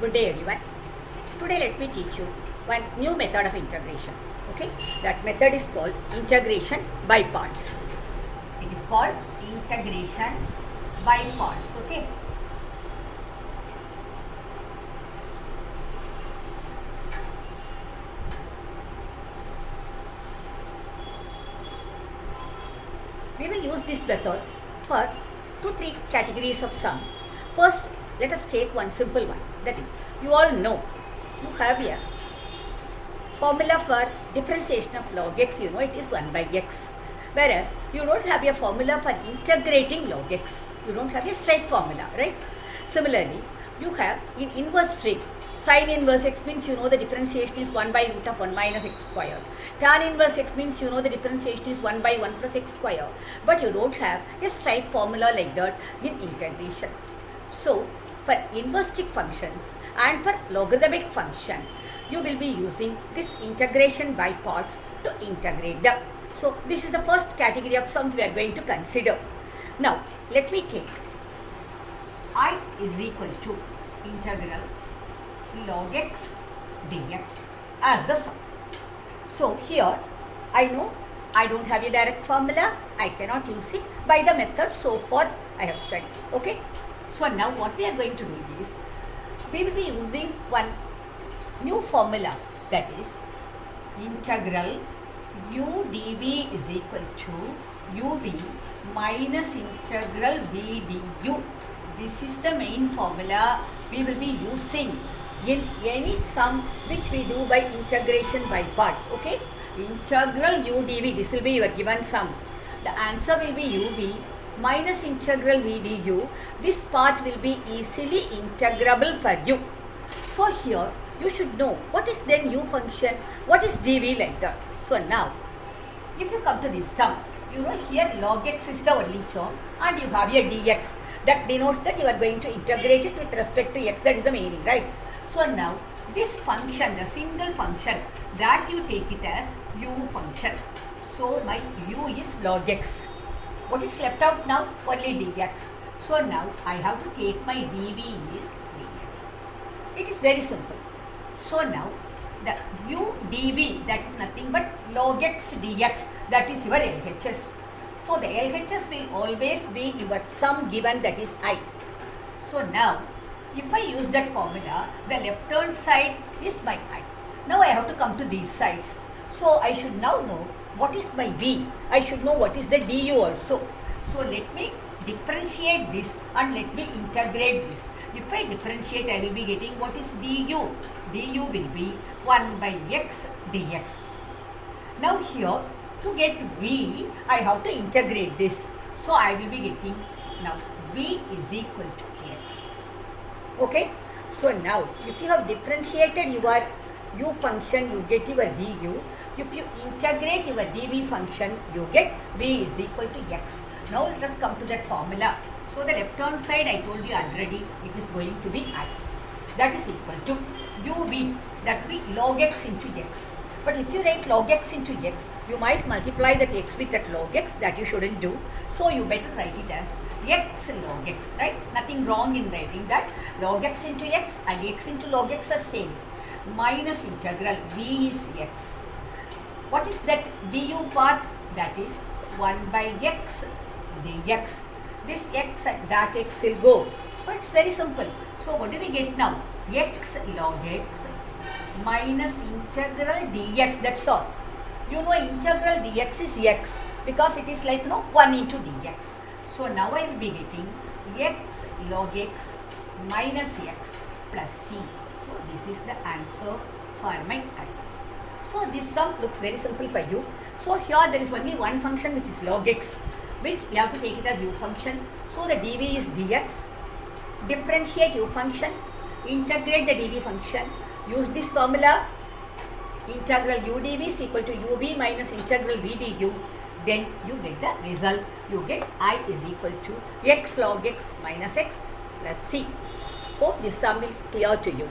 Good day everyone. Today let me teach you one new method of integration. Okay, that method is called integration by parts. It is called integration by parts. Okay. We will use this method for 2-3 categories of sums. First, let us take one simple one. That is, you all know you have a formula for differentiation of log x. You know it is 1 by x. Whereas you don't have a formula for integrating log x. You don't have a straight formula, right? Similarly, you have in inverse trig, sin inverse x means you know the differentiation is 1 by root of 1 minus x squared. Tan inverse x means you know the differentiation is 1 by 1 plus x squared. But you don't have a straight formula like that in integration. So, for inverse trig functions and for logarithmic function, you will be using this integration by parts to integrate them. So, this is the first category of sums we are going to consider. Now, let me take I is equal to integral log x dx as the sum. So, here I know I don't have a direct formula. I cannot use it by the method so far I have studied. Okay. So, now what we are going to do is we will be using one new formula, that is integral u dv is equal to uv minus integral v du. This is the main formula we will be using in any sum which we do by integration by parts. Okay, integral u dv, this will be your given sum. The answer will be uv minus integral v du. This part will be easily integrable for you. So here you should know what is then u function, what is dv, like that. So now if you come to this sum, you know here log x is the only term and you have a dx. That denotes that you are going to integrate it with respect to x. That is the meaning, right? So now this function, the single function, that you take it as u function. So my u is log x. What is left out now? Only dx. So now I have to take my dv is dx. It is very simple. So now the u dv, that is nothing but log x dx, that is your LHS. So the LHS will always be your sum given, that is I. So now if I use that formula, the left hand side is my I. Now I have to come to these sides. So I should now know what is my v. I should know what is the du also. So let me differentiate this and let me integrate this. If I differentiate, I will be getting what is du. Du will be 1 by x dx. Now here to get v, I have to integrate this. So I will be getting now v is equal to x. Okay. So now if you have differentiated your u function, you get your du. If you integrate your dv function, you get v is equal to x. Now let us come to that formula. So the left hand side I told you already, it is going to be I. That is equal to uv, that will be log x into x. But if you write log x into x, you might multiply that x with that log x, that you shouldn't do. So you better write it as x log x, right? Nothing wrong in writing that. Log x into x and x into log x are same. Minus integral v is x. What is that du part? That is 1 by x dx. This x and that x will go. So it's very simple. So what do we get now? X log x minus integral dx, that's all. You know integral dx is x because it is like 1 into dx. So now I will be getting x log x minus x plus c. So this is the answer for my I. So this sum looks very simple for you. So here there is only one function which is log x, which we have to take it as u function. So the dv is dx. Differentiate u function, integrate the dv function, use this formula, integral u dv is equal to uv minus integral v du. Then you get the result. You get I is equal to x log x minus x plus c. Hope this sum is clear to you.